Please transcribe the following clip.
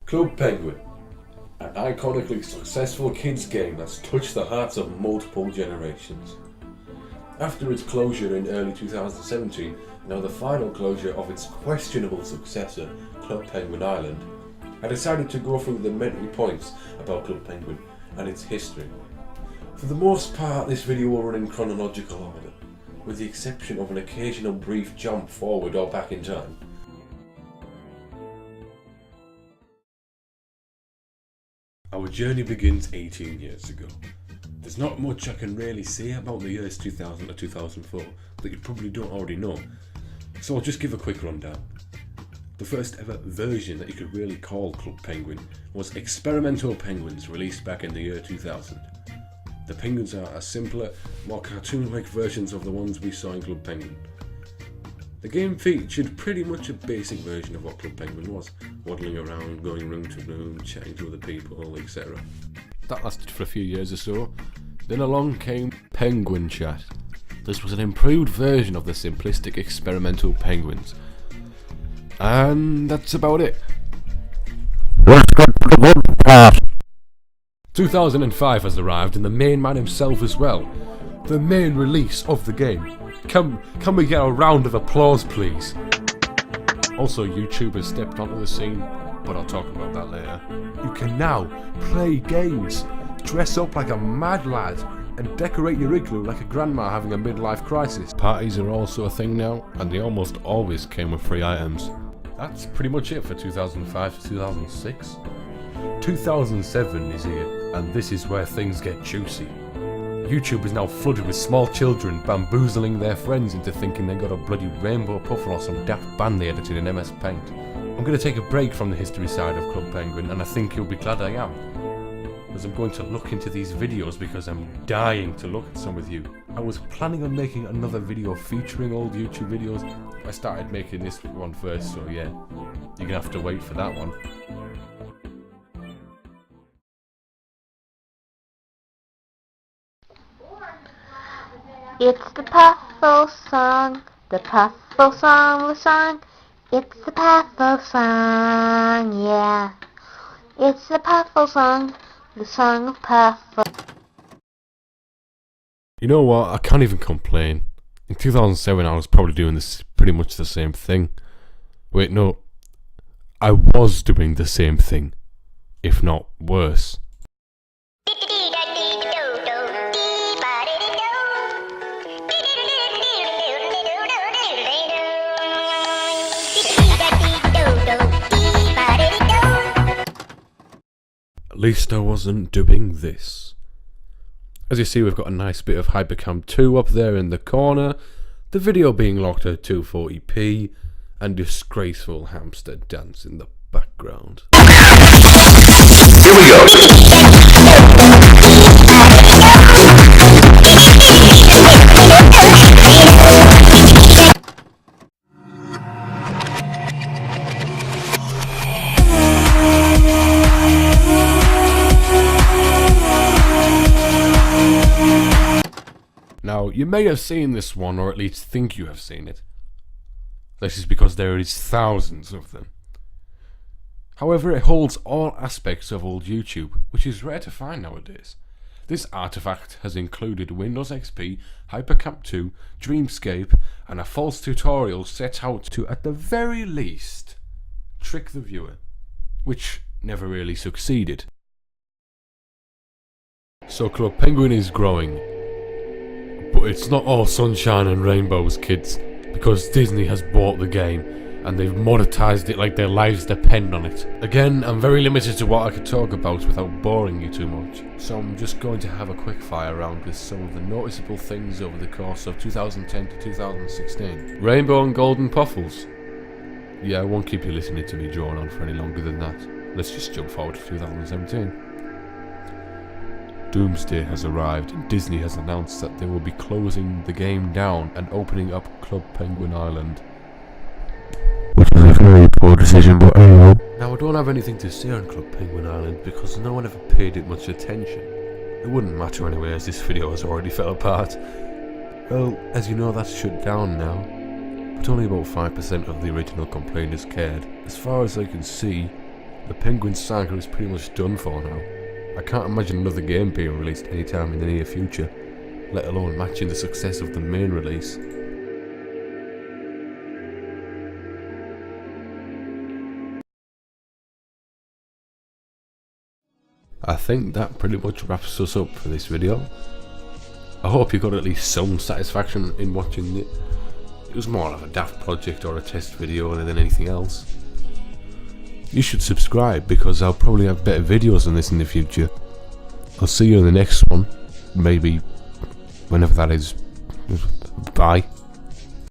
Club Penguin, an iconically successful kids game that's touched the hearts of multiple generations. After its closure in early 2017, and now the final closure of its questionable successor, Club Penguin Island, I decided to go through the many points about Club Penguin and its history. For the most part, this video will run in chronological order, with the exception of an occasional brief jump forward or back in time. Our journey begins 18 years ago. There's not much I can really say about the years 2000 to 2004 that you probably don't already know, so I'll just give a quick rundown. The first ever version that you could really call Club Penguin was Experimental Penguins, released back in the year 2000. The penguins are simpler, more cartoon-like versions of the ones we saw in Club Penguin. The game featured pretty much a basic version of what Club Penguin was, waddling around, going room to room, chatting to other people, etc. That lasted for a few years or so. Then along came Penguin Chat. This was an improved version of the simplistic Experimental Penguins. And that's about it. 2005 has arrived, and the main man himself as well. The main release of the game. Can we get a round of applause, please? Also, YouTube has stepped onto the scene, but I'll talk about that later. You can now play games, dress up like a mad lad, and decorate your igloo like a grandma having a midlife crisis. Parties are also a thing now, and they almost always came with free items. That's pretty much it for 2005 to 2006. 2007 is here, and this is where things get juicy. YouTube is now flooded with small children bamboozling their friends into thinking they got a bloody rainbow puffle or some daft band they edited in MS Paint. I'm going to take a break from the history side of Club Penguin, and I think you'll be glad I am, as I'm going to look into these videos because I'm dying to look at some with you. I was planning on making another video featuring old YouTube videos. I started making this one first, so yeah, you're going to have to wait for that one. It's the Puffle song, the Puffle song, the song. It's the Puffle song, yeah. It's the Puffle song, the song of Puffle. You know what, I can't even complain. In 2007 I was probably doing this pretty much the same thing. Wait, no. I was doing the same thing, if not worse. At least I wasn't doing this. As you see, we've got a nice bit of Hypercam 2 up there in the corner, the video being locked at 240p, and disgraceful hamster dance in the background. Here we go! Now, you may have seen this one, or at least think you have seen it. This is because there is thousands of them. However, it holds all aspects of old YouTube, which is rare to find nowadays. This artifact has included Windows XP, Hypercam 2, Dreamscape, and a false tutorial set out to, at the very least, trick the viewer, which never really succeeded. So Club Penguin is growing. But it's not all sunshine and rainbows, kids, because Disney has bought the game, and they've monetized it like their lives depend on it. Again, I'm very limited to what I could talk about without boring you too much, so I'm just going to have a quick fire round with some of the noticeable things over the course of 2010 to 2016. Rainbow and golden puffles. Yeah, I won't keep you listening to me drone on for any longer than that. Let's just jump forward to 2017. Doomsday has arrived, and Disney has announced that they will be closing the game down and opening up Club Penguin Island. Which is a very poor decision, but anyway. Now, I don't have anything to say on Club Penguin Island because no one ever paid it much attention. It wouldn't matter anyway, as this video has already fell apart. Well, as you know, that's shut down now, but only about 5% of the original complainers cared. As far as I can see, The Penguin saga is pretty much done for now. I can't imagine another game being released anytime in the near future, let alone matching the success of the main release. I think that pretty much wraps us up for this video. I hope you got at least some satisfaction in watching it. It was more of a daft project or a test video than anything else. You should subscribe because I'll probably have better videos than this in the future. I'll see you in the next one, maybe whenever that is. Bye.